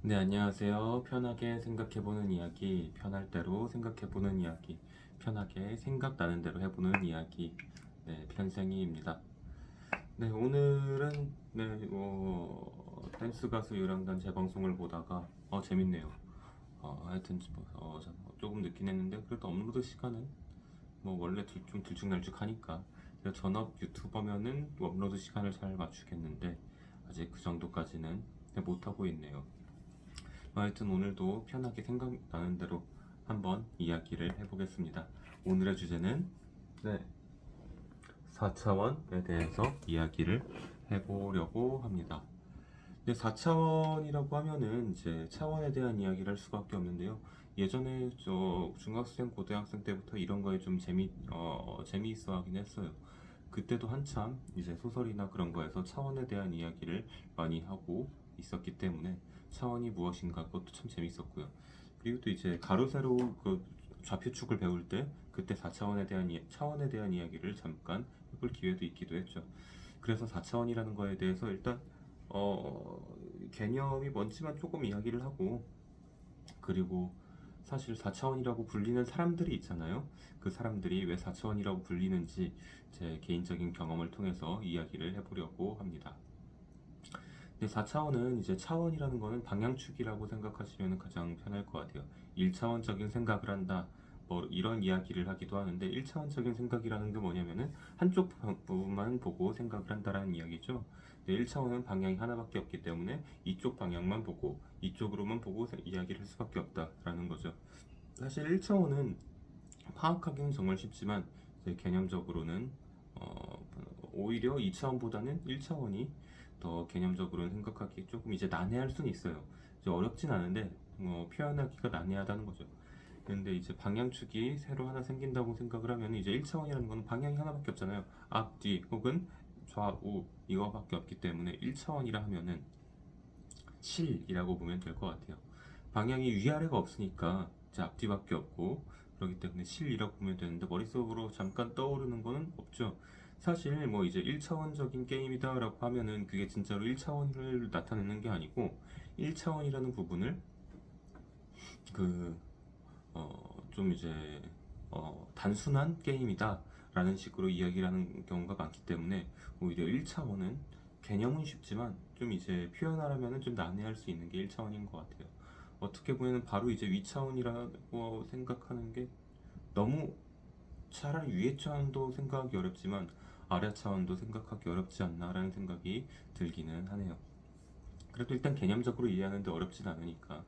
네, 안녕하세요. 편하게 생각해보는 이야기, 편할 대로 생각해보는 이야기, 편하게 생각나는 대로 해보는 이야기, 네, 편생이입니다. 네, 오늘은, 댄스 가수 유랑단 재방송을 보다가, 재밌네요. 하여튼, 조금 늦긴 했는데, 그래도 업로드 시간은, 원래 좀 들쭉날쭉하니까, 제가 전업 유튜버면은 업로드 시간을 잘 맞추겠는데, 아직 그 정도까지는 못하고 있네요. 하여튼 오늘도 편하게 생각나는 대로 한번 이야기를 해보겠습니다. 오늘의 주제는 4차원에 대해서 이야기를 해보려고 합니다. 근데 4차원이라고 하면은 이제 차원에 대한 이야기를 할 수밖에 없는데요. 예전에 저 중학생, 고등학생 때부터 이런 거에 좀 재미있어 하긴 했어요. 그때도 한참 이제 소설이나 그런 거에서 차원에 대한 이야기를 많이 하고 있었기 때문에 차원이 무엇인가 그것도 참 재밌었고요. 그리고 또 이제 가로 세로 그 좌표축을 배울 때 그때 4차원에 대한 차원에 대한 이야기를 잠깐 해볼 기회도 있기도 했죠. 그래서 4차원이라는 거에 대해서 일단 어, 개념이 뭔지만 조금 이야기를 하고, 그리고 사실 4차원이라고 불리는 사람들이 있잖아요. 그 사람들이 왜 4차원이라고 불리는지 제 개인적인 경험을 통해서 이야기를 해보려고 합니다. 근데 4차원은 이제 차원이라는 거는 방향축이라고 생각하시면 가장 편할 것 같아요. 1차원적인 생각을 한다. 뭐 이런 이야기를 하기도 하는데 1차원적인 생각이라는 게 뭐냐면은 한쪽 부분만 보고 생각을 한다라는 이야기죠. 근데 1차원은 방향이 하나밖에 없기 때문에 이쪽 방향만 보고 이쪽으로만 보고 이야기를 할 수밖에 없다라는 거죠. 사실 1차원은 파악하기는 정말 쉽지만 이제 개념적으로는 어, 오히려 2차원보다는 1차원이 더 개념적으로는 생각하기 조금 이제 난해할 수는 있어요. 이제 어렵진 않은데 표현하기가 난해하다는 거죠. 근데 이제 방향축이 새로 하나 생긴다고 생각을 하면 이제 1차원이라는 건 방향이 하나밖에 없잖아요. 앞, 뒤 혹은 좌우 이거밖에 없기 때문에 1차원이라 하면은 실이라고 보면 될 것 같아요. 방향이 위아래가 없으니까 이제 앞뒤밖에 없고 그렇기 때문에 실이라고 보면 되는데 머릿속으로 잠깐 떠오르는 거는 없죠. 사실 뭐 이제 1차원적인 게임이다라고 하면은 그게 진짜로 1차원을 나타내는 게 아니고 1차원이라는 부분을 그 좀 이제 단순한 게임이다 라는 식으로 이야기를 하는 경우가 많기 때문에 오히려 1차원은 개념은 쉽지만 좀 이제 표현하려면 좀 난해할 수 있는 게 1차원인 것 같아요. 어떻게 보면 바로 이제 위차원이라고 생각하는 게 너무 차라리 위의 차원도 생각하기 어렵지만 아래 차원도 생각하기 어렵지 않나라는 생각이 들기는 하네요. 그래도 일단 개념적으로 이해하는데 어렵진 않으니까.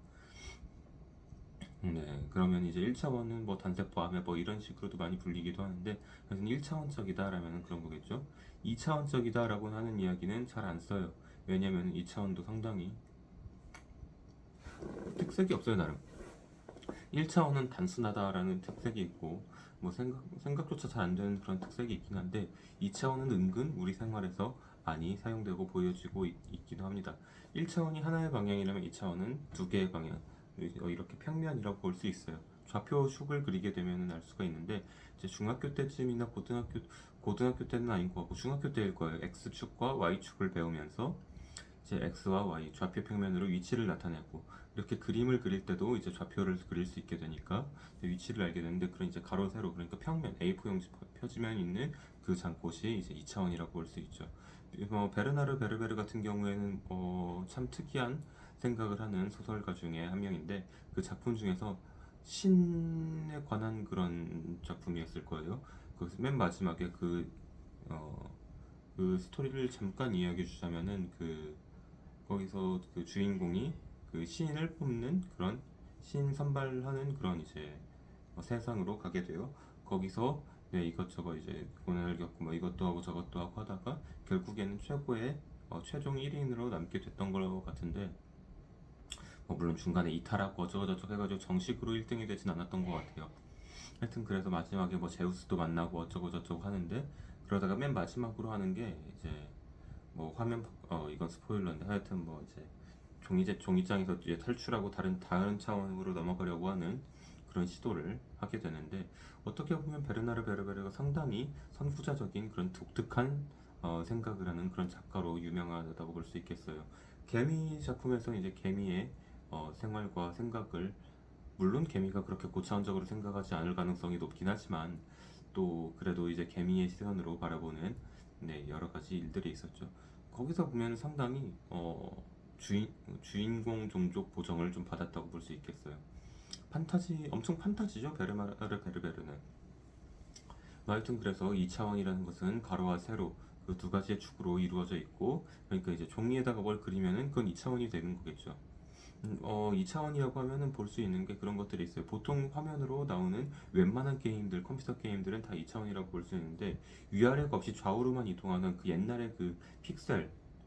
네, 그러면 이제 1차원은 뭐 단세포, 암에 뭐 이런 식으로도 많이 불리기도 하는데, 그래서 1차원적이다라면 그런 거겠죠. 2차원적이다라고 하는 이야기는 잘 안 써요. 왜냐면 2차원도 상당히 특색이 없어요, 나름. 1차원은 단순하다라는 특색이 있고, 뭐 생각조차 잘 안 되는 그런 특색이 있긴 한데, 2차원은 은근 우리 생활에서 많이 사용되고 보여지고 있기도 합니다. 1차원이 하나의 방향이라면 2차원은 두 개의 방향, 이렇게 평면이라고 볼 수 있어요. 좌표축을 그리게 되면 알 수가 있는데, 이제 중학교 때쯤이나 고등학교 때는 아닌 것 같고, 중학교 때일 거예요. X축과 Y축을 배우면서, 이제 x와 y 좌표 평면으로 위치를 나타내고 이렇게 그림을 그릴 때도 이제 좌표를 그릴 수 있게 되니까 위치를 알게 되는데 그런 이제 가로 세로 그러니까 평면 A4 형식 표지면 있는 그 장꽃이 이제 2차원이라고 볼 수 있죠. 베르나르 베르베르 같은 경우에는 참 특이한 생각을 하는 소설가 중에 한 명인데 그 작품 중에서 신에 관한 그런 작품이었을 거예요. 그래서 맨 마지막에 어, 그 스토리를 잠깐 이야기해 주자면은 거기서 그 주인공이 그 신을 뽑는 그런 신 선발하는 그런 이제 세상으로 가게 돼요. 거기서 네, 이것저것 이제 고난을 겪고 뭐 이것도 하고 저것도 하고 하다가 결국에는 최고의 최종 1인으로 남게 됐던 것 같은데 물론 중간에 이탈하고 어쩌고저쩌고 해가지고 정식으로 1등이 되진 않았던 것 같아요. 하여튼 그래서 마지막에 뭐 제우스도 만나고 어쩌고저쩌고 하는데 그러다가 맨 마지막으로 하는 게 이제 뭐 화면 이건 스포일러인데 하여튼 뭐 이제 종이장에서 이제 탈출하고 다른 차원으로 넘어가려고 하는 그런 시도를 하게 되는데 어떻게 보면 베르나르 베르베르가 상당히 선구자적인 그런 독특한 생각을 하는 그런 작가로 유명하다고 볼 수 있겠어요. 개미 작품에서 이제 개미의 생활과 생각을, 물론 개미가 그렇게 고차원적으로 생각하지 않을 가능성이 높긴 하지만 또 그래도 이제 개미의 시선으로 바라보는 네, 여러 가지 일들이 있었죠. 거기서 보면 상당히 주인공 종족 보정을 좀 받았다고 볼 수 있겠어요. 판타지, 엄청 판타지죠, 베르마르 베르베르는. 하여튼 그래서 2차원이라는 것은 가로와 세로 그 두 가지의 축으로 이루어져 있고, 그러니까 이제 종이에다가 뭘 그리면은 그건 2차원이 되는 거겠죠. 2차원이라고 하면은 볼 수 있는 게 그런 것들이 있어요. 보통 화면으로 나오는 웬만한 게임들, 컴퓨터 게임들은 다 2차원이라고 볼 수 있는데, 위아래가 없이 좌우로만 이동하는 그 옛날의 그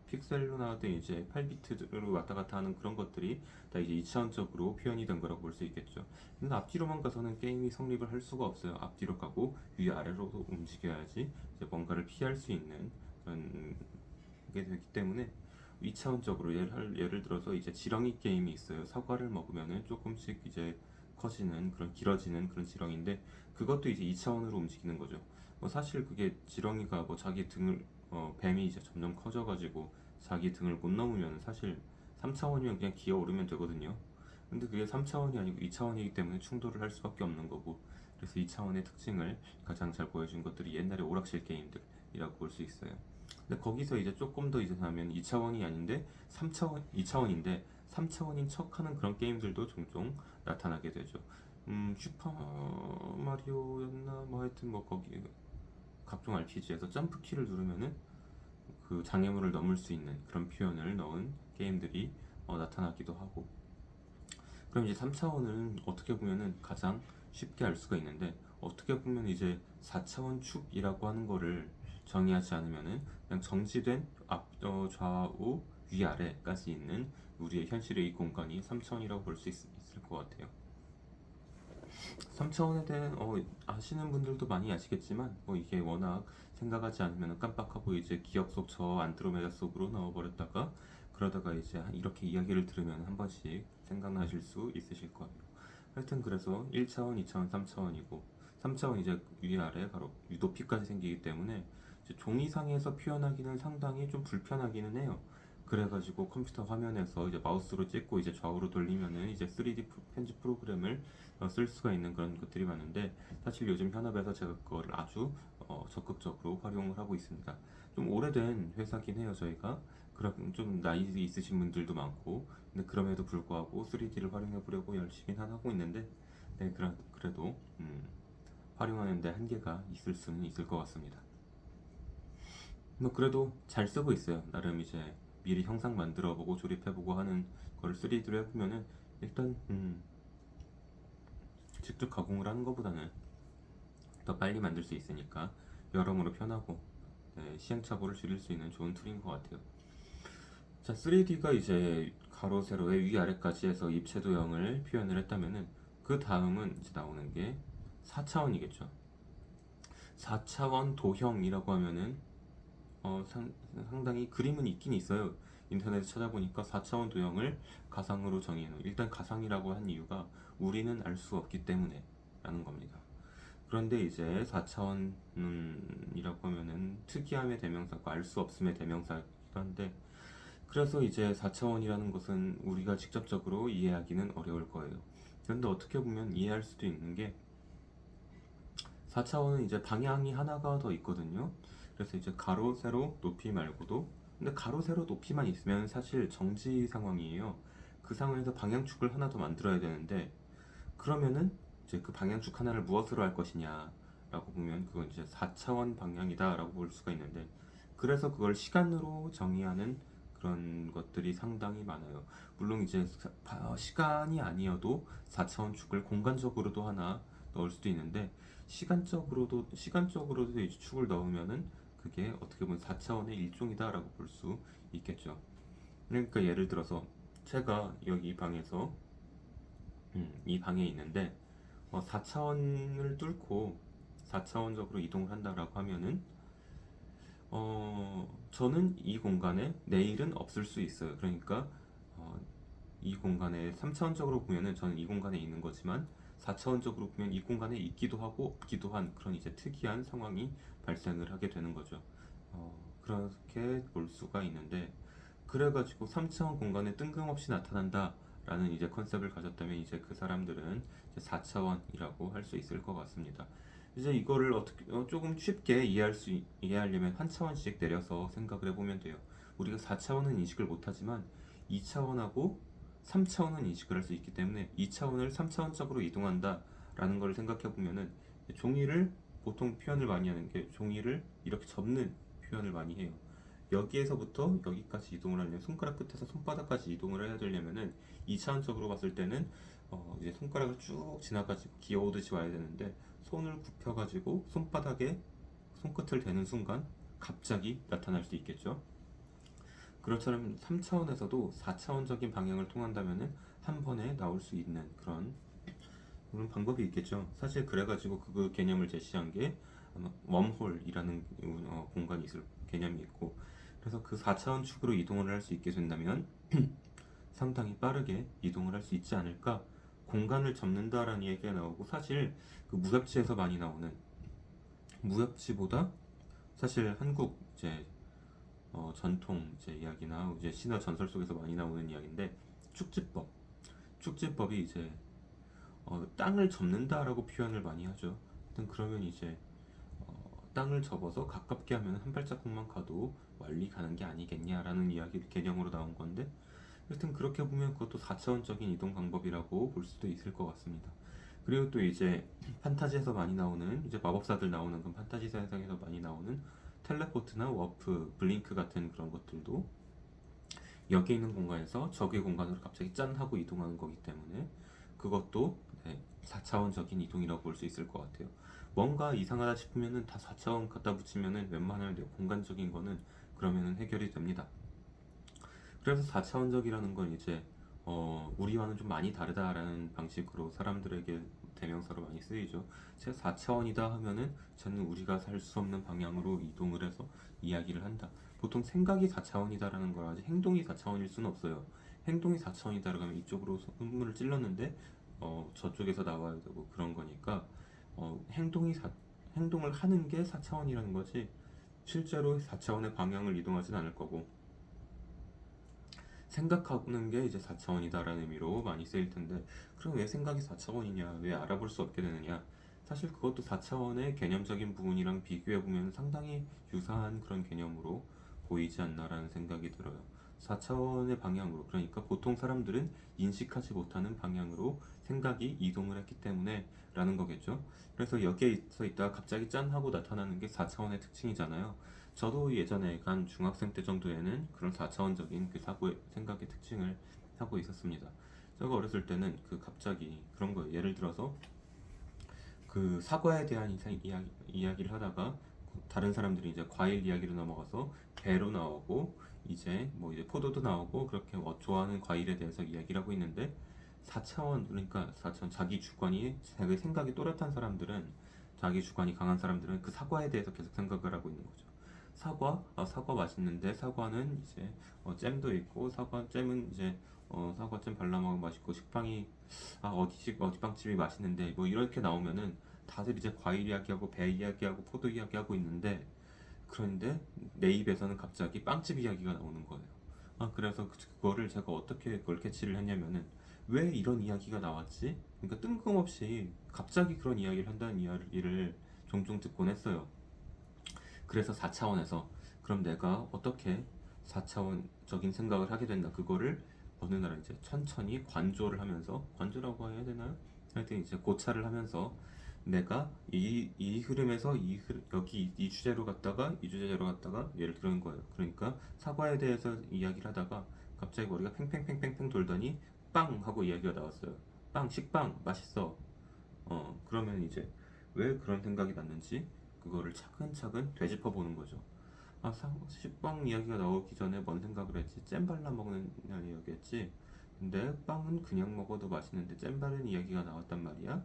픽셀로 나왔던 이제 8비트로 왔다 갔다 하는 그런 것들이 다 이제 2차원적으로 표현이 된 거라고 볼 수 있겠죠. 근데 앞뒤로만 가서는 게임이 성립을 할 수가 없어요. 앞뒤로 가고 위아래로도 움직여야지 이제 뭔가를 피할 수 있는 그런 게 되기 때문에 2차원적으로 예를 들어서 이제 지렁이 게임이 있어요. 사과를 먹으면은 조금씩 이제 커지는 그런 길어지는 그런 지렁이인데, 그것도 이제 2차원으로 움직이는 거죠. 사실 그게 지렁이가 뭐 자기 등을 뱀이 이제 점점 커져가지고 자기 등을 못 넘으면 사실 3차원이면 그냥 기어오르면 되거든요. 근데 그게 3차원이 아니고 2차원이기 때문에 충돌을 할 수밖에 없는 거고, 그래서 2차원의 특징을 가장 잘 보여준 것들이 옛날의 오락실 게임들이라고 볼 수 있어요. 근데 거기서 이제 조금 더 이제 하면 2차원이 아닌데 3차원, 2차원인데 3차원인 척하는 그런 게임들도 종종 나타나게 되죠. 슈퍼 마리오였나 뭐 하여튼 뭐 거기 각종 RPG에서 점프 키를 누르면은 그 장애물을 넘을 수 있는 그런 표현을 넣은 게임들이 나타나기도 하고. 그럼 이제 3차원은 어떻게 보면은 가장 쉽게 알 수가 있는데, 어떻게 보면 이제 4차원 축이라고 하는 거를 정의하지 않으면은 그냥 정지된 좌우, 위아래까지 있는 우리의 현실의 이 공간이 3차원이라고 볼 수 있을 것 같아요. 3차원에 대한 아시는 분들도 많이 아시겠지만 이게 워낙 생각하지 않으면 깜빡하고 이제 기억 속 저 안드로메다 속으로 넣어버렸다가 그러다가 이제 이렇게 이야기를 들으면 한 번씩 생각나실 수 있으실 거예요. 하여튼 그래서 1차원, 2차원, 3차원이고 3차원 이제 위아래 바로 높이까지 생기기 때문에 이제 종이상에서 표현하기는 상당히 좀 불편하기는 해요. 그래가지고 컴퓨터 화면에서 이제 마우스로 찍고 이제 좌우로 돌리면은 이제 3D 편집 프로그램을 쓸 수가 있는 그런 것들이 많은데, 사실 요즘 현업에서 제가 그거를 아주 적극적으로 활용을 하고 있습니다. 좀 오래된 회사긴 해요, 저희가. 그럼 좀 나이 있으신 분들도 많고, 근데 그럼에도 불구하고 3D를 활용해 보려고 열심히 하고 있는데, 네, 그래도 활용하는데 한계가 있을 수는 있을 것 같습니다. 뭐 그래도 잘 쓰고 있어요. 나름 이제 미리 형상 만들어 보고 조립해 보고 하는 걸 3D로 해보면은 일단 직접 가공을 하는 것보다는 더 빨리 만들 수 있으니까 여러모로 편하고, 네, 시행착오를 줄일 수 있는 좋은 툴인 것 같아요. 자, 3D가 이제 가로 세로의 위아래까지 해서 입체 도형을 표현을 했다면은 그 다음은 이제 나오는 게 4차원이겠죠. 4차원 도형이라고 하면은 상당히 그림은 있긴 있어요. 인터넷에 찾아보니까 4차원 도형을 가상으로 정의해놓은, 일단 가상이라고 한 이유가 우리는 알 수 없기 때문에 라는 겁니다. 그런데 이제 4차원이라고 하면은 특이함의 대명사고 알 수 없음의 대명사이기도 한데, 그래서 이제 4차원이라는 것은 우리가 직접적으로 이해하기는 어려울 거예요. 그런데 어떻게 보면 이해할 수도 있는 게, 4차원은 이제 방향이 하나가 더 있거든요. 그래서 이제 가로, 세로, 높이 말고도, 근데 가로, 세로, 높이만 있으면 사실 정지 상황이에요. 그 상황에서 방향축을 하나 더 만들어야 되는데, 그러면은 이제 그 방향축 하나를 무엇으로 할 것이냐 라고 보면 그건 이제 4차원 방향이다 라고 볼 수가 있는데, 그래서 그걸 시간으로 정의하는 그런 것들이 상당히 많아요. 물론 이제 시간이 아니어도 4차원 축을 공간적으로도 하나 넣을 수도 있는데, 시간적으로도 이제 축을 넣으면은 그게 어떻게 보면 4차원의 일종이다 라고 볼 수 있겠죠. 그러니까 예를 들어서 제가 여기 방에서 이 방에 있는데 4차원을 뚫고 4차원적으로 이동을 한다라고 하면은 저는 이 공간에 내일은 없을 수 있어요. 그러니까 어, 이 공간에 3차원적으로 보면은 저는 이 공간에 있는 거지만 4차원적으로 보면 이 공간에 있기도 하고 없기도 한 그런 이제 특이한 상황이 발생을 하게 되는 거죠. 그렇게 볼 수가 있는데, 그래가지고 3차원 공간에 뜬금없이 나타난다 라는 이제 컨셉을 가졌다면 이제 그 사람들은 이제 4차원이라고 할 수 있을 것 같습니다. 이제 이거를 어떻게 조금 쉽게 이해하려면 한 차원씩 내려서 생각을 해보면 돼요. 우리가 4차원은 인식을 못하지만 2차원하고 3차원은 인식을 할 수 있기 때문에 2차원을 3차원적으로 이동한다라는 걸 생각해 보면은 종이를 보통 표현을 많이 하는 게 종이를 이렇게 접는 표현을 많이 해요. 여기에서부터 여기까지 이동을 하려면 손가락 끝에서 손바닥까지 이동을 해야 되려면은 2차원적으로 봤을 때는 이제 손가락을 쭉 지나가지고 기어오듯이 와야 되는데 손을 굽혀가지고 손바닥에 손끝을 대는 순간 갑자기 나타날 수 있겠죠. 그렇처럼 3차원에서도 4차원적인 방향을 통한다면은 한 번에 나올 수 있는 그런 방법이 있겠죠. 사실 그래가지고 그 개념을 제시한 게 아마 웜홀이라는 공간이 있을 개념이 있고, 그래서 그 4차원 축으로 이동을 할 수 있게 된다면 상당히 빠르게 이동을 할 수 있지 않을까. 공간을 접는다라는 얘기가 나오고, 사실 그 무협지에서 많이 나오는, 무협지보다 사실 한국 이제 전통 이제 이야기나 이제 신화 전설 속에서 많이 나오는 이야기인데, 축지법. 축지법이 이제 땅을 접는다라고 표현을 많이 하죠. 하여튼 그러면 이제 땅을 접어서 가깝게 하면 한 발자국만 가도 멀리 가는 게 아니겠냐라는 이야기 개념으로 나온 건데, 하여튼 그렇게 보면 그것도 4차원적인 이동 방법이라고 볼 수도 있을 것 같습니다. 그리고 또 이제 판타지에서 많이 나오는, 이제 마법사들 나오는 그 판타지 세상에서 많이 나오는 텔레포트나 워프, 블링크 같은 그런 것들도 여기 있는 공간에서 저기 공간으로 갑자기 짠 하고 이동하는 거기 때문에 그것도 4차원적인 이동이라고 볼 수 있을 것 같아요. 뭔가 이상하다 싶으면은 다 4차원 갖다 붙이면은 웬만하면 공간적인 거는 그러면은 해결이 됩니다. 그래서 4차원적이라는 건 이제 우리와는 좀 많이 다르다라는 방식으로 사람들에게 대명사로 많이 쓰이죠. 제가 4차원이다 하면은 저는 우리가 살 수 없는 방향으로 이동을 해서 이야기를 한다. 보통 생각이 4차원이다라는 걸 하지 행동이 4차원일 수는 없어요. 행동이 4차원이다라고 하면 이쪽으로 손문을 찔렀는데 저쪽에서 나와야 되고 그런 거니까 어, 행동이 사, 행동을 하는 게 4차원이라는 거지 실제로 4차원의 방향을 이동하진 않을 거고, 생각하는 게 이제 4차원이다라는 의미로 많이 쓰일 텐데, 그럼 왜 생각이 4차원이냐, 왜 알아볼 수 없게 되느냐? 사실 그것도 4차원의 개념적인 부분이랑 비교해 보면 상당히 유사한 그런 개념으로 보이지 않나라는 생각이 들어요. 4차원의 방향으로, 그러니까 보통 사람들은 인식하지 못하는 방향으로 생각이 이동을 했기 때문에 라는 거겠죠. 그래서 여기에 서 있다가 갑자기 짠 하고 나타나는 게 4차원의 특징이잖아요. 저도 예전에 한 중학생 때 정도에는 그런 4차원적인 그 사고의 생각의 특징을 하고 있었습니다. 제가 어렸을 때는 그 갑자기 그런 거예요. 예를 들어서 그 사과에 대한 이야기를 하다가 다른 사람들이 이제 과일 이야기로 넘어가서 배로 나오고 이제 뭐 이제 포도도 나오고 그렇게 좋아하는 과일에 대해서 이야기를 하고 있는데, 4차원, 그러니까 4차원 자기 주관이 자기 생각이 또렷한 사람들은, 자기 주관이 강한 사람들은 그 사과에 대해서 계속 생각을 하고 있는 거죠. 사과 맛있는데, 사과는 이제 잼도 있고, 사과 잼은 이제 사과잼 발라 먹으면 맛있고, 식빵이 어디 빵집이 맛있는데 뭐 이렇게 나오면은 다들 이제 과일 이야기하고 배 이야기하고 포도 이야기하고 있는데, 그런데 내 입에서는 갑자기 빵집 이야기가 나오는 거예요. 그래서 그거를 제가 어떻게 그걸 캐치를 했냐면은, 왜 이런 이야기가 나왔지? 그러니까 뜬금없이 갑자기 그런 이야기를 한다는 이야기를 종종 듣곤 했어요. 그래서 4차원에서 그럼 내가 어떻게 4차원적인 생각을 하게 된다. 그거를 어느 날 이제 천천히 관조를 하면서, 관조라고 해야 되나요? 하여튼 이제 고찰을 하면서 내가 이 흐름에서 여기 이 주제로 갔다가 이 주제로 갔다가 예를 들은 거예요. 그러니까 사과에 대해서 이야기를 하다가 갑자기 머리가 팽팽팽팽팽 돌더니 빵 하고 이야기가 나왔어요. 빵, 식빵, 맛있어. 그러면 이제 왜 그런 생각이 났는지 그거를 차근차근 되짚어 보는 거죠. 식빵 이야기가 나오기 전에 뭔 생각을 했지? 잼 발라 먹는 이야기였지. 근데 빵은 그냥 먹어도 맛있는데 잼 바른 이야기가 나왔단 말이야.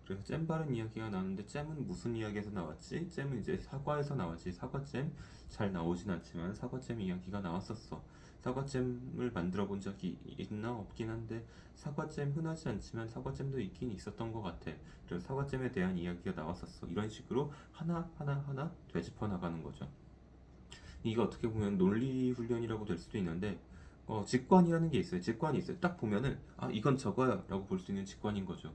그래서 잼 바른 이야기가 나왔는데 잼은 무슨 이야기에서 나왔지? 잼은 이제 사과에서 나왔지. 사과잼 잘 나오진 않지만 사과잼 이야기가 나왔었어. 사과잼을 만들어 본 적이 있나 없긴 한데 사과잼 흔하지 않지만 사과잼도 있긴 있었던 것 같아. 그래서 사과잼에 대한 이야기가 나왔었어. 이런 식으로 하나 되짚어 나가는 거죠. 이게 어떻게 보면 논리 훈련이라고 될 수도 있는데, 직관이라는 게 있어요. 직관이 있어요. 딱 보면은 이건 저거야라고 볼 수 있는 직관인 거죠.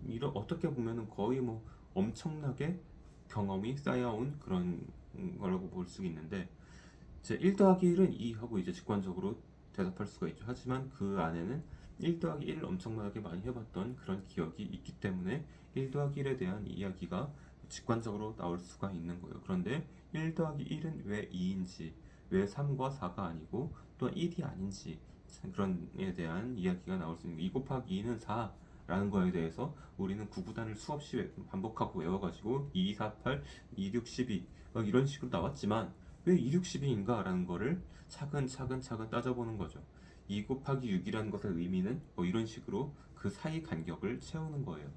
이런 어떻게 보면은 거의 뭐 엄청나게 경험이 쌓여온 그런 거라고 볼 수 있는데 이제 1 더하기 1은 2 하고 이제 직관적으로 대답할 수가 있죠. 하지만 그 안에는 1 더하기 1을 엄청나게 많이 해봤던 그런 기억이 있기 때문에 1 더하기 1에 대한 이야기가 직관적으로 나올 수가 있는 거예요. 그런데 1 더하기 1은 왜 2인지, 왜 3과 4가 아니고 또한 1이 아닌지 그런 에 대한 이야기가 나올 수 있는 거예요. 2 곱하기 2는 4 라는 거에 대해서 우리는 구구단을 수없이 반복하고 외워가지고 2, 4, 8, 2, 6, 12 막 이런 식으로 나왔지만 왜 2, 6, 12인가 라는 거를 차근차근 따져보는 거죠. 2 곱하기 6이라는 것의 의미는 뭐 이런 식으로 그 사이 간격을 채우는 거예요.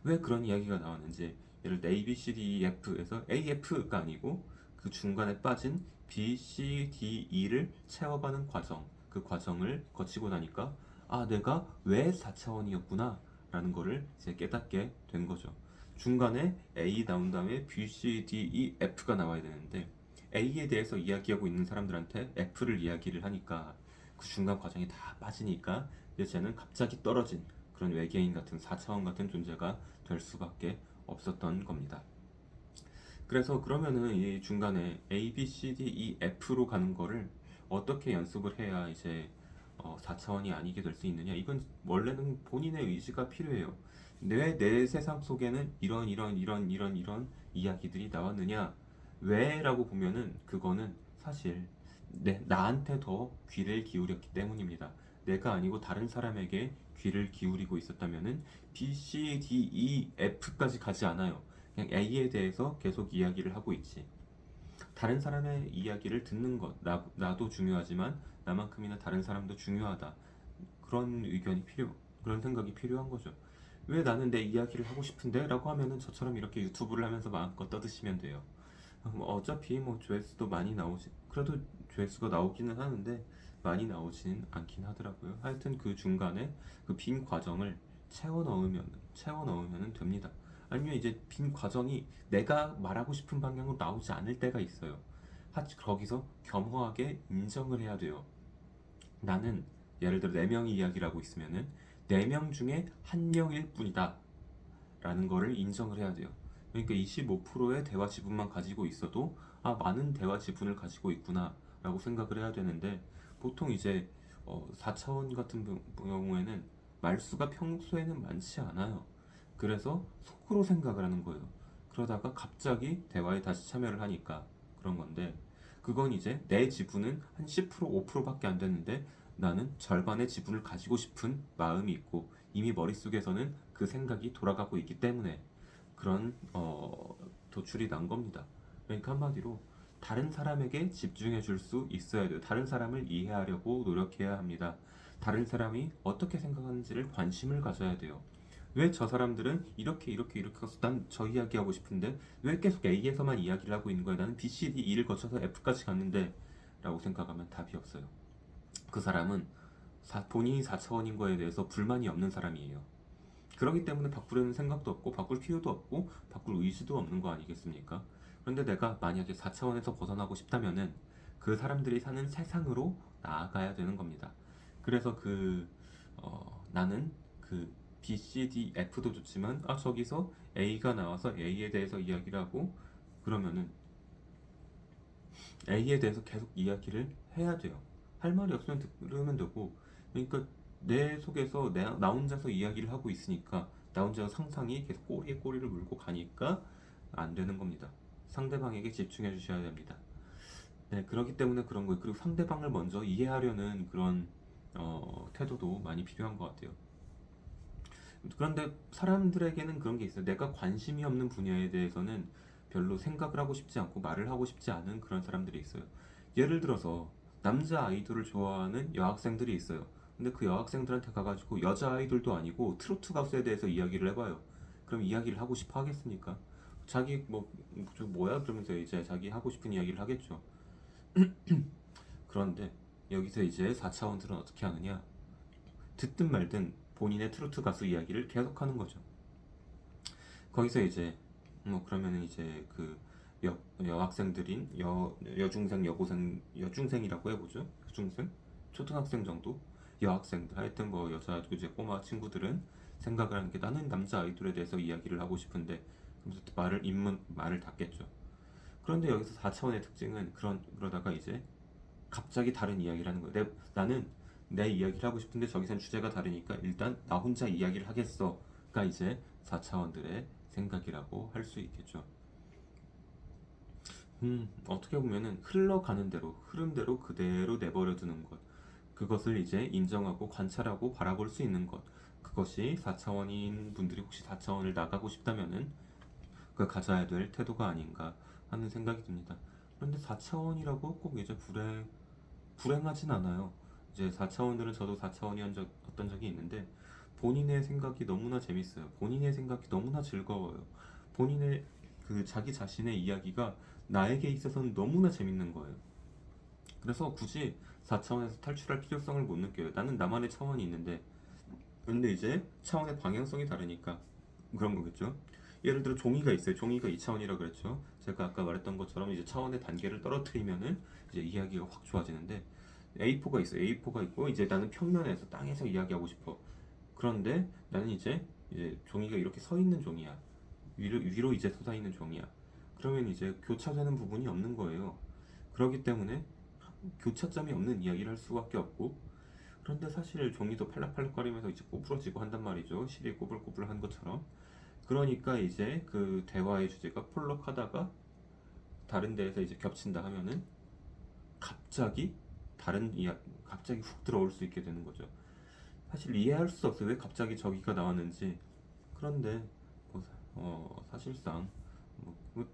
왜 그런 이야기가 나왔는지 예를 들어 A, B, C, D, E, F에서 A, F가 아니고 그 중간에 빠진 B, C, D, E를 채워가는 과정, 그 과정을 거치고 나니까 내가 왜 4차원이었구나 라는 거를 이제 깨닫게 된 거죠. 중간에 A 나온 다음에 B, C, D, E, F가 나와야 되는데 A에 대해서 이야기하고 있는 사람들한테 F를 이야기를 하니까 그 중간 과정이 다 빠지니까 이제 쟤는 갑자기 떨어진 그런 외계인 같은 4차원 같은 존재가 될 수밖에 없었던 겁니다. 그래서 그러면은 이 중간에 A, B, C, D, E, F로 가는 거를 어떻게 연습을 해야 이제 4차원이 아니게 될 수 있느냐? 이건 원래는 본인의 의지가 필요해요. 왜 내 세상 속에는 이런 이야기들이 나왔느냐? 왜? 라고 보면은 그거는 사실 나한테 더 귀를 기울였기 때문입니다. 내가 아니고 다른 사람에게 귀를 기울이고 있었다면은 B, C, D, E, F까지 가지 않아요. 그냥 A에 대해서 계속 이야기를 하고 있지. 다른 사람의 이야기를 듣는 것, 나도 중요하지만 나만큼이나 다른 사람도 중요하다. 그런 그런 생각이 필요한 거죠. 왜 나는 내 이야기를 하고 싶은데? 라고 하면은 저처럼 이렇게 유튜브를 하면서 마음껏 떠드시면 돼요. 어차피 뭐 조회수도 많이 나오지. 그래도 조회수가 나오기는 하는데 많이 나오진 않긴 하더라고요. 하여튼 그 중간에 그 빈 과정을 채워 넣으면 됩니다. 아니면 이제 빈 과정이 내가 말하고 싶은 방향으로 나오지 않을 때가 있어요. 거기서 겸허하게 인정을 해야 돼요. 나는 예를 들어 4명이 이야기를 하고 있으면은 4명 중에 1명일 뿐이다 라는 거를 인정을 해야 돼요. 그러니까 25%의 대화 지분만 가지고 있어도 많은 대화 지분을 가지고 있구나 라고 생각을 해야 되는데 보통 이제 4차원 같은 경우에는 말수가 평소에는 많지 않아요. 그래서 속으로 생각을 하는 거예요. 그러다가 갑자기 대화에 다시 참여를 하니까 그런 건데 그건 이제 내 지분은 한 10%, 5%밖에 안 되는데 나는 절반의 지분을 가지고 싶은 마음이 있고 이미 머릿속에서는 그 생각이 돌아가고 있기 때문에 그런 도출이 난 겁니다. 그러니까 한마디로 다른 사람에게 집중해 줄 수 있어야 돼요. 다른 사람을 이해하려고 노력해야 합니다. 다른 사람이 어떻게 생각하는지를 관심을 가져야 돼요. 왜 저 사람들은 이렇게 해서 난 저 이야기 하고 싶은데 왜 계속 A에서만 이야기를 하고 있는 거야? 나는 B, C, D, E를 거쳐서 F까지 갔는데 라고 생각하면 답이 없어요. 그 사람은 본인이 4차원인 거에 대해서 불만이 없는 사람이에요. 그렇기 때문에 바꾸려는 생각도 없고 바꿀 필요도 없고 바꿀 의지도 없는 거 아니겠습니까? 그런데 내가 만약에 4차원에서 벗어나고 싶다면은 그 사람들이 사는 세상으로 나아가야 되는 겁니다. 그래서 나는 그 B, C, D, F도 좋지만 저기서 A가 나와서 A에 대해서 이야기를 하고 그러면은 A에 대해서 계속 이야기를 해야 돼요. 할 말이 없으면 들으면 되고 그러니까 내 속에서 나 혼자서 이야기를 하고 있으니까 나 혼자 상상이 계속 꼬리에 꼬리를 물고 가니까 안 되는 겁니다. 상대방에게 집중해 주셔야 됩니다. 네, 그렇기 때문에 그런 거예요. 그리고 상대방을 먼저 이해하려는 그런 태도도 많이 필요한 것 같아요. 그런데 사람들에게는 그런 게 있어요. 내가 관심이 없는 분야에 대해서는 별로 생각을 하고 싶지 않고 말을 하고 싶지 않은 그런 사람들이 있어요. 예를 들어서 남자 아이돌을 좋아하는 여학생들이 있어요. 근데 그 여학생들한테 가가지고 여자 아이돌도 아니고 트로트 가수에 대해서 이야기를 해봐요. 그럼 이야기를 하고 싶어 하겠습니까? 자기 저 뭐야? 그러면서 이제 자기 하고 싶은 이야기를 하겠죠. 그런데 여기서 이제 4차원들은 어떻게 하느냐? 듣든 말든 본인의 트로트 가수 이야기를 계속하는 거죠. 거기서 이제 그러면은 이제 그 여학생들인 여중생 여고생 여중생이라고 해보죠. 여중생 초등학생 정도? 여학생들 하여튼 뭐 여자 이제 꼬마 친구들은 생각을 하는 게 나는 남자 아이돌에 대해서 이야기를 하고 싶은데 그러면서 말을 닫겠죠. 그런데 여기서 4차원의 특징은 그러다가 이제 갑자기 다른 이야기를 하는 거예요. 나는 내 이야기를 하고 싶은데 저기선 주제가 다르니까 일단 나 혼자 이야기를 하겠어가 이제 4차원들의 생각이라고 할 수 있겠죠. 어떻게 보면은 흘러가는 대로, 흐름대로 그대로 내버려 두는 것. 그것을 이제 인정하고 관찰하고 바라볼 수 있는 것. 그것이 4차원인 분들이 혹시 4차원을 나가고 싶다면은 그 가져야 될 태도가 아닌가 하는 생각이 듭니다. 그런데 4차원이라고 꼭 이제 불행하진 않아요. 이제 4차원들은 저도 4차원이었던 적이 있는데 본인의 생각이 너무나 재밌어요. 본인의 생각이 너무나 즐거워요. 본인의 그 자기 자신의 이야기가 나에게 있어서는 너무나 재밌는 거예요. 그래서 굳이 4차원에서 탈출할 필요성을 못 느껴요. 나는 나만의 차원이 있는데 근데 이제 차원의 방향성이 다르니까 그런 거겠죠. 예를 들어 종이가 있어요. 종이가 2차원이라 그랬죠. 제가 아까 말했던 것처럼 이제 차원의 단계를 떨어뜨리면은 이제 이야기가 확 좋아지는데 A4가 있어요. A4가 있고 이제 나는 평면에서 땅에서 이야기하고 싶어. 그런데 나는 이제 종이가 이렇게 서 있는 종이야. 위로 이제 솟아 있는 종이야. 그러면 이제 교차되는 부분이 없는 거예요. 그렇기 때문에 교차점이 없는 이야기를 할 수밖에 없고 그런데 사실 종이도 팔락팔락거리면서 이제 꼬부러지고 한단 말이죠. 실이 꼬불꼬불한 것처럼. 그러니까 이제 그 대화의 주제가 폴록하다가 다른 데에서 이제 겹친다 하면은 갑자기 갑자기 훅 들어올 수 있게 되는 거죠. 사실 이해할 수 없어요. 왜 갑자기 저기가 나왔는지. 그런데 사실상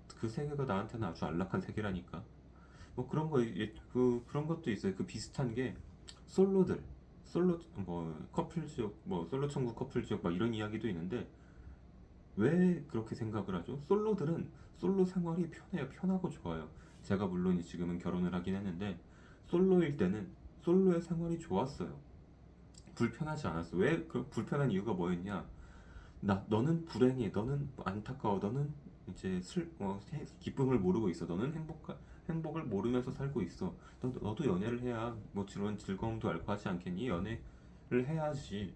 그 세계가 나한테는 아주 안락한 세계라니까. 뭐 그런 거 그런 것도 있어요. 그 비슷한 게 솔로들 솔로 뭐 커플 지옥 뭐 솔로 천국 커플 지옥 막 이런 이야기도 있는데 왜 그렇게 생각을 하죠? 솔로들은 솔로 생활이 편해요. 편하고 좋아요. 제가 물론 지금은 결혼을 하긴 했는데 솔로일 때는 솔로의 생활이 좋았어요. 불편하지 않았어. 왜 그 불편한 이유가 뭐였냐? 너는 불행해. 너는 안타까워. 너는 이제 기쁨을 모르고 있어. 너는 행복을 모르면서 살고 있어. 너도 연애를 해야 뭐 그런 즐거움도 알고 하지 않겠니? 연애를 해야지.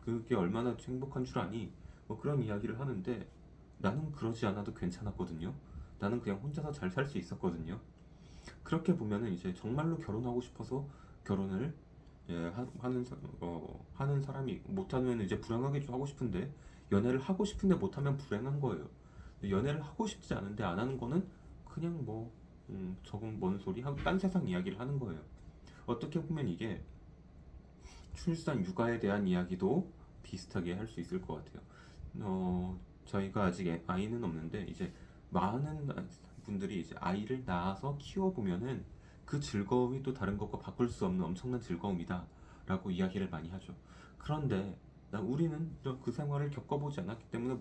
그게 얼마나 행복한 줄 아니? 뭐 그런 이야기를 하는데 나는 그러지 않아도 괜찮았거든요. 나는 그냥 혼자서 잘 살 수 있었거든요. 그렇게 보면은 이제 정말로 결혼하고 싶어서 결혼을 하는 사람이 못하면 이제 불행하게 좀 하고 싶은데 연애를 하고 싶은데 못하면 불행한 거예요. 연애를 하고 싶지 않은데 안 하는 거는 그냥 저건 뭔 소리 하고 딴 세상 이야기를 하는 거예요. 어떻게 보면 이게 출산 육아에 대한 이야기도 비슷하게 할 수 있을 것 같아요. 저희가 아직 아이는 없는데 이제 많은 분들이 이제 아이를 낳아서 키워보면은 그 즐거움이 또 다른 것과 바꿀 수 없는 엄청난 즐거움이다 라고 이야기를 많이 하죠. 그런데 우리는 그 생활을 겪어보지 않았기 때문에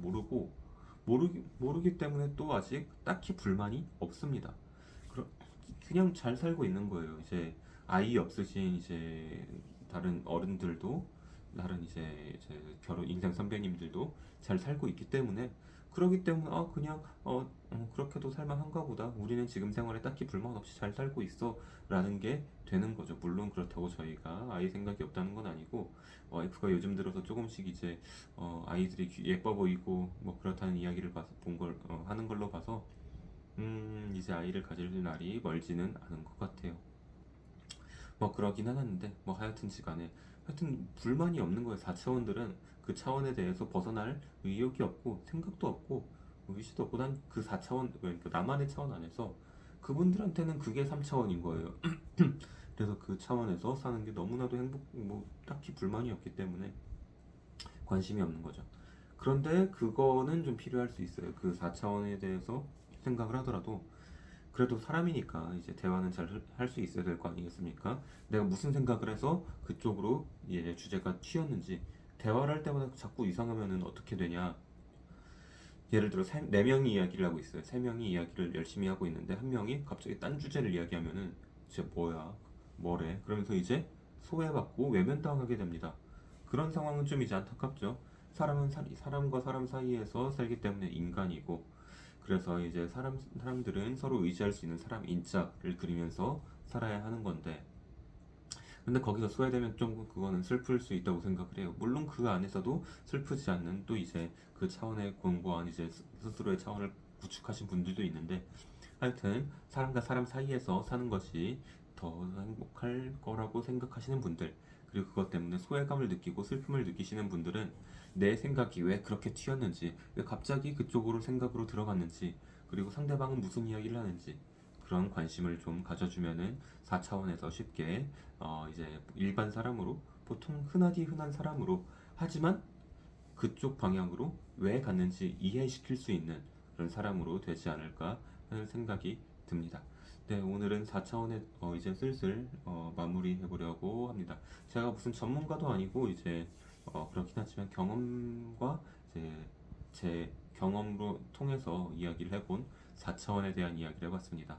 모르기 때문에 또 아직 딱히 불만이 없습니다. 그냥 잘 살고 있는 거예요. 이제 아이 없으신 이제 다른 어른들도 다른 이제 결혼 인생 선배님들도 잘 살고 있기 때문에 그러기 때문에 그냥 그렇게도 살만한가 보다. 우리는 지금 생활에 딱히 불만 없이 잘 살고 있어 라는 게 되는 거죠. 물론 그렇다고 저희가 아이 생각이 없다는 건 아니고 와이프가 요즘 들어서 조금씩 이제 아이들이 예뻐 보이고 뭐 그렇다는 이야기를 봐서 하는 걸로 봐서 이제 아이를 가질 날이 멀지는 않은 것 같아요. 뭐 그러긴 하는데 뭐 하여튼 불만이 없는 거예요. 4차원들은 그 차원에 대해서 벗어날 의욕이 없고 생각도 없고 의지도 없고 난 그 4차원 그러니까 나만의 차원 안에서 그분들한테는 그게 3차원인 거예요. 그래서 그 차원에서 사는 게 너무나도 뭐 딱히 불만이 없기 때문에 관심이 없는 거죠. 그런데 그거는 좀 필요할 수 있어요. 그 4차원에 대해서 생각을 하더라도 그래도 사람이니까 이제 대화는 잘 할 수 있어야 될 거 아니겠습니까? 내가 무슨 생각을 해서 그쪽으로 이제 주제가 튀었는지 대화를 할 때마다 자꾸 이상하면은 어떻게 되냐? 예를 들어 네 명이 이야기를 하고 있어요. 세 명이 이야기를 열심히 하고 있는데 한 명이 갑자기 딴 주제를 이야기하면은 진짜 뭐래? 그러면서 이제 소외받고 외면당하게 됩니다. 그런 상황은 좀 이제 안타깝죠. 사람과 사람 사이에서 살기 때문에 인간이고 그래서 이제 사람들은 서로 의지할 수 있는 사람 인자를 그리면서 살아야 하는 건데 근데 거기서 소외되면 좀 그거는 슬플 수 있다고 생각을 해요. 물론 그 안에서도 슬프지 않는 또 이제 그 차원의 공고한 이제 스스로의 차원을 구축하신 분들도 있는데, 하여튼 사람과 사람 사이에서 사는 것이 더 행복할 거라고 생각하시는 분들, 그리고 그것 때문에 소외감을 느끼고 슬픔을 느끼시는 분들은 내 생각이 왜 그렇게 튀었는지, 왜 갑자기 그쪽으로 생각으로 들어갔는지, 그리고 상대방은 무슨 이야기를 하는지 그런 관심을 좀 가져주면은 4차원에서 쉽게 이제 일반 사람으로, 보통 흔하디 흔한 사람으로, 하지만 그쪽 방향으로 왜 갔는지 이해시킬 수 있는 그런 사람으로 되지 않을까 하는 생각이 듭니다. 네, 오늘은 4차원에 이제 슬슬 마무리해 보려고 합니다. 제가 무슨 전문가도 아니고 이제 그렇긴 하지만 경험과 이제 제 경험으로 통해서 이야기를 해본 4차원에 대한 이야기를 해봤습니다.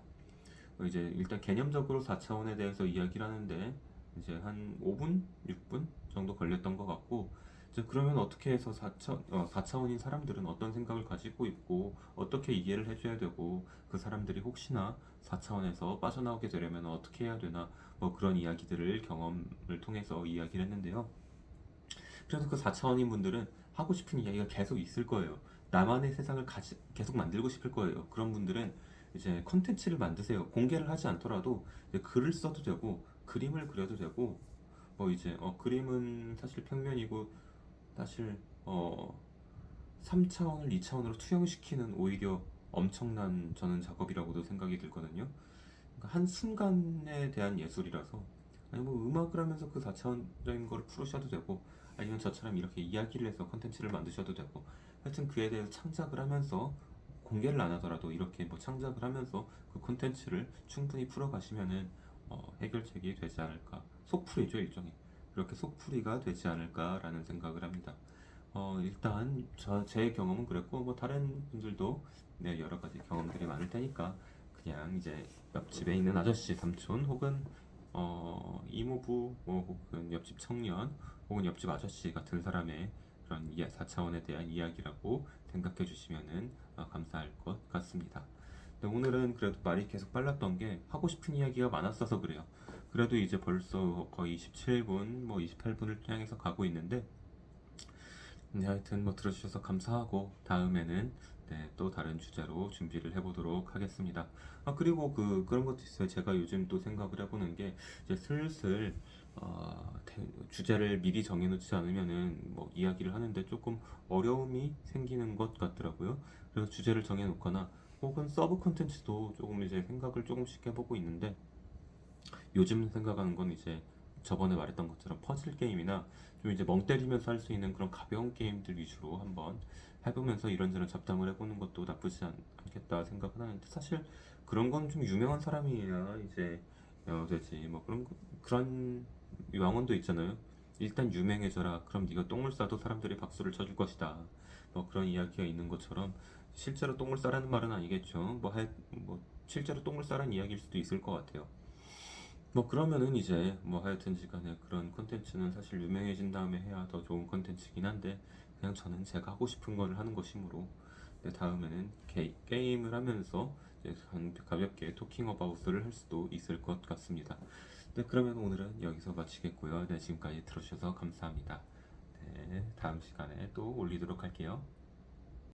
이제 일단 개념적으로 4차원에 대해서 이야기를 하는데 이제 한 5분, 6분 정도 걸렸던 것 같고, 이제 그러면 어떻게 해서 4차원인 사람들은 어떤 생각을 가지고 있고 어떻게 이해를 해줘야 되고, 그 사람들이 혹시나 4차원에서 빠져나오게 되려면 어떻게 해야 되나, 뭐 그런 이야기들을 경험을 통해서 이야기를 했는데요. 그래도 그 4차원인 분들은 하고 싶은 이야기가 계속 있을 거예요. 나만의 세상을 계속 만들고 싶을 거예요. 그런 분들은 이제 컨텐츠를 만드세요. 공개를 하지 않더라도 이제 글을 써도 되고, 그림을 그려도 되고, 뭐 이제 그림은 사실 평면이고, 사실 3차원을 2차원으로 투영시키는 오히려 엄청난 저는 작업이라고도 생각이 들거든요. 그러니까 한 순간에 대한 예술이라서, 아니 뭐 음악을 하면서 그 4차원적인 걸 풀으셔도 되고, 아니면 저처럼 이렇게 이야기를 해서 컨텐츠를 만드셔도 되고, 하여튼 그에 대해서 창작을 하면서 공개를 안 하더라도 이렇게 뭐 창작을 하면서 그 콘텐츠를 충분히 풀어가시면은 해결책이 되지 않을까, 속풀이죠 일종의. 그렇게 속풀이가 되지 않을까라는 생각을 합니다. 일단 제 경험은 그랬고, 뭐 다른 분들도 네, 여러 가지 경험들이 많을 테니까 그냥 이제 옆집에 있는 아저씨, 삼촌, 혹은 이모부, 뭐 혹은 옆집 청년, 혹은 옆집 아저씨 같은 사람의 그런 4차원에 대한 이야기라고 생각해 주시면은 감사할 것 같습니다. 근데 오늘은 그래도 말이 계속 빨랐던 게 하고 싶은 이야기가 많았어서 그래요. 그래도 이제 벌써 거의 17분, 뭐 28분을 향해서 가고 있는데, 네, 하여튼 뭐 들어주셔서 감사하고 다음에는 네, 또 다른 주제로 준비를 해보도록 하겠습니다. 그리고 그런 것도 있어요. 제가 요즘 또 생각을 해보는 게, 이제 슬슬 주제를 미리 정해놓지 않으면은 뭐 이야기를 하는데 조금 어려움이 생기는 것 같더라고요. 그래서 주제를 정해놓거나 혹은 서브 콘텐츠도 조금 이제 생각을 조금씩 해보고 있는데, 요즘 생각하는 건 이제 저번에 말했던 것처럼 퍼즐 게임이나 좀 이제 멍 때리면서 할 수 있는 그런 가벼운 게임들 위주로 한번 해보면서 이런저런 잡담을 해보는 것도 나쁘지 않겠다 생각은 하는데, 사실 그런 건 좀 유명한 사람이야 이제 되지. 뭐 그런 명언도 있잖아요. 일단 유명해져라. 그럼 네가 똥을 싸도 사람들이 박수를 쳐줄 것이다. 뭐 그런 이야기가 있는 것처럼, 실제로 똥을 싸라는 말은 아니겠죠. 뭐 실제로 똥을 싸라는 이야기일 수도 있을 것 같아요. 뭐 그러면은 이제 뭐 하여튼지 간에 그런 콘텐츠는 사실 유명해진 다음에 해야 더 좋은 콘텐츠긴 한데, 그냥 저는 제가 하고 싶은 걸 하는 것이므로, 네, 다음에는 게임을 하면서 이제 가볍게 토킹 어바웃을 할 수도 있을 것 같습니다. 네, 그러면 오늘은 여기서 마치겠고요. 네, 지금까지 들어주셔서 감사합니다. 네, 다음 시간에 또 올리도록 할게요.